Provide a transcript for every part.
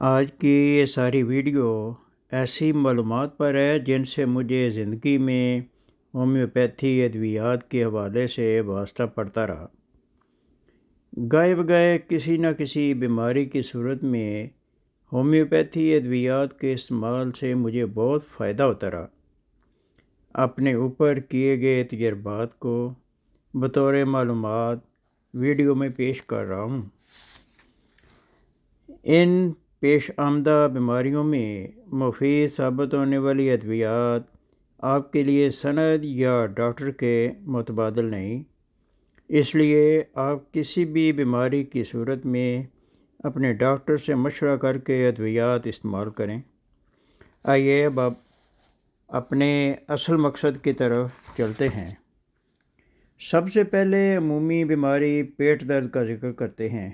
آج کی یہ ساری ویڈیو ایسی معلومات پر ہے جن سے مجھے زندگی میں ہومیوپیتھی ادویات کے حوالے سے واسطہ پڑتا رہا۔ گائے بگائے کسی نہ کسی بیماری کی صورت میں ہومیوپیتھی ادویات کے استعمال سے مجھے بہت فائدہ ہوتا رہا۔ اپنے اوپر کیے گئے تجربات کو بطور معلومات ویڈیو میں پیش کر رہا ہوں۔ ان پیش آمدہ بیماریوں میں مفید ثابت ہونے والی ادویات آپ کے لیے سند یا ڈاکٹر کے متبادل نہیں، اس لیے آپ کسی بھی بیماری کی صورت میں اپنے ڈاکٹر سے مشورہ کر کے ادویات استعمال کریں۔ آئیے اب آپ اپنے اصل مقصد کی طرف چلتے ہیں۔ سب سے پہلے عمومی بیماری پیٹ درد کا ذکر کرتے ہیں۔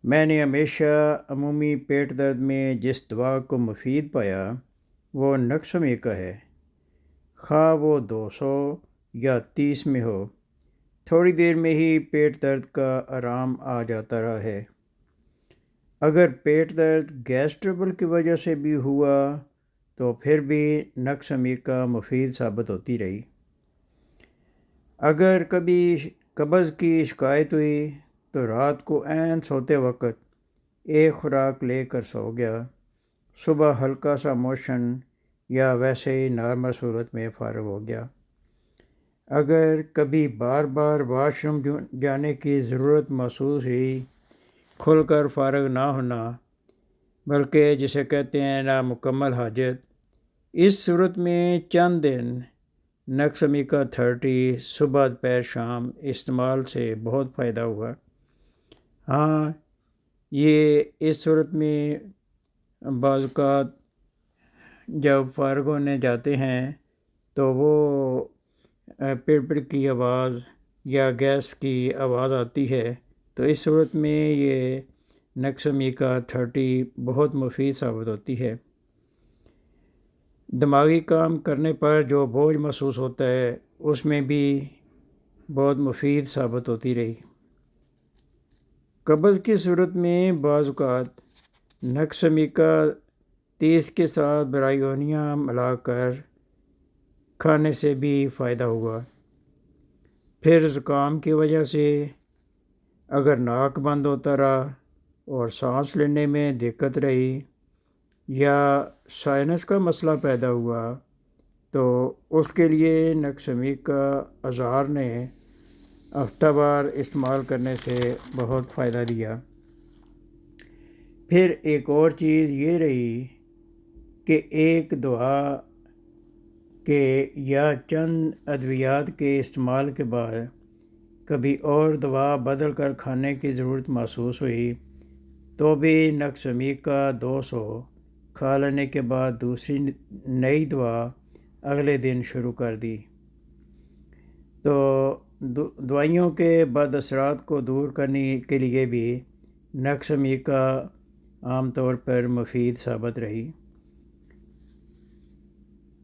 میں نے ہمیشہ عمومی پیٹ درد میں جس دوا کو مفید پایا وہ نکس میکا ہے، خواہ وہ 200 یا 30 میں ہو، تھوڑی دیر میں ہی پیٹ درد کا آرام آ جاتا رہا ہے۔ اگر پیٹ درد گیس ٹربل کی وجہ سے بھی ہوا تو پھر بھی نکس میکا مفید ثابت ہوتی رہی۔ اگر کبھی قبض کی شکایت ہوئی تو رات کو عین سوتے وقت ایک خوراک لے کر سو گیا، صبح ہلکا سا موشن یا ویسے ہی نارمل صورت میں فارغ ہو گیا۔ اگر کبھی بار بار واش روم جانے کی ضرورت محسوس ہوئی، کھل کر فارغ نہ ہونا بلکہ جسے کہتے ہیں نامکمل حاجت، اس صورت میں چند دن نکس میکا 30 صبح دوپہر شام استعمال سے بہت فائدہ ہوا۔ ہاں، یہ اس صورت میں بعض اوقات جب فارغ ہونے جاتے ہیں تو وہ پڑ کی آواز یا گیس کی آواز آتی ہے، تو اس صورت میں یہ نکس میکا 30 بہت مفید ثابت ہوتی ہے۔ دماغی کام کرنے پر جو بوجھ محسوس ہوتا ہے اس میں بھی بہت مفید ثابت ہوتی رہی۔ قبض کی صورت میں بعض اوقات نکس میکا 30 کے ساتھ برائیونیا ملا کر کھانے سے بھی فائدہ ہوا۔ پھر زکام کی وجہ سے اگر ناک بند ہوتا رہا اور سانس لینے میں دقت رہی یا سائنس کا مسئلہ پیدا ہوا تو اس کے لیے نکس میکا اذار نے ہفتہ وار استعمال کرنے سے بہت فائدہ دیا۔ پھر ایک اور چیز یہ رہی کہ ایک دوا کے یا چند ادویات کے استعمال کے بعد کبھی اور دوا بدل کر کھانے کی ضرورت محسوس ہوئی تو بھی نکس میکا 200 کھا لینے کے بعد دوسری نئی دوا اگلے دن شروع کر دی۔ تو دوائیوں کے بد اثرات کو دور کرنے کے لیے بھی نکس میکا عام طور پر مفید ثابت رہی۔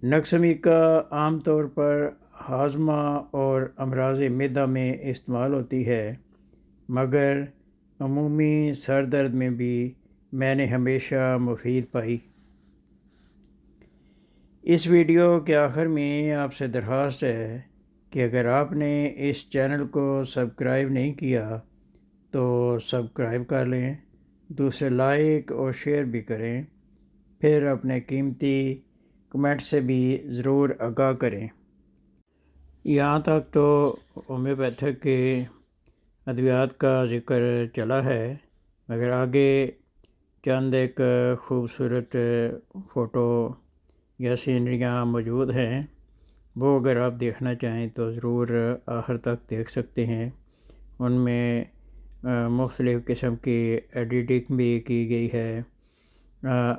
نکس میکا عام طور پر ہاضمہ اور امراض معدہ میں استعمال ہوتی ہے، مگر عمومی سر درد میں بھی میں نے ہمیشہ مفید پائی۔ اس ویڈیو کے آخر میں آپ سے درخواست ہے کہ اگر آپ نے اس چینل کو سبسکرائب نہیں کیا تو سبسکرائب کر لیں، دوسرے لائک اور شیئر بھی کریں، پھر اپنے قیمتی کمنٹ سے بھی ضرور آگاہ کریں۔ یہاں تک تو ہومیوپیتھک کے ادویات کا ذکر چلا ہے، مگر آگے چند ایک خوبصورت فوٹو یا سینریاں موجود ہیں، وہ اگر آپ دیکھنا چاہیں تو ضرور آخر تک دیکھ سکتے ہیں۔ ان میں مختلف قسم کی ایڈیٹنگ بھی کی گئی ہے۔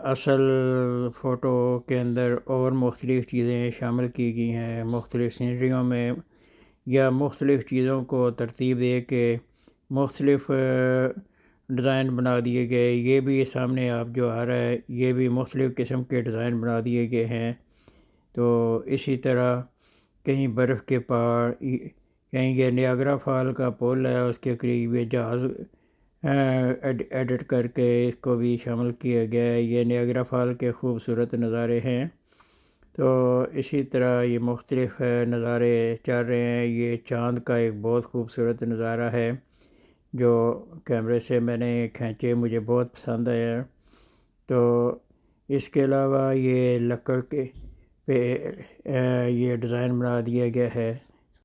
اصل فوٹو کے اندر اور مختلف چیزیں شامل کی گئی ہیں، مختلف سینریوں میں یا مختلف چیزوں کو ترتیب دے کے مختلف ڈیزائن بنا دیے گئے۔ یہ بھی سامنے آپ جو آ رہا ہے یہ بھی مختلف قسم کے ڈیزائن بنا دیے گئے ہیں۔ تو اسی طرح کہیں برف کے پہاڑ، کہیں یہ نیاگرا فال کا پل ہے، اس کے قریب یہ جہاز ایڈٹ کر کے اس کو بھی شامل کیا گیا ہے۔ یہ نیاگرا فال کے خوبصورت نظارے ہیں۔ تو اسی طرح یہ مختلف نظارے چل رہے ہیں۔ یہ چاند کا ایک بہت خوبصورت نظارہ ہے جو کیمرے سے میں نے کھینچے، مجھے بہت پسند آیا۔ تو اس کے علاوہ یہ لکڑ کے پہ یہ ڈیزائن بنا دیا گیا ہے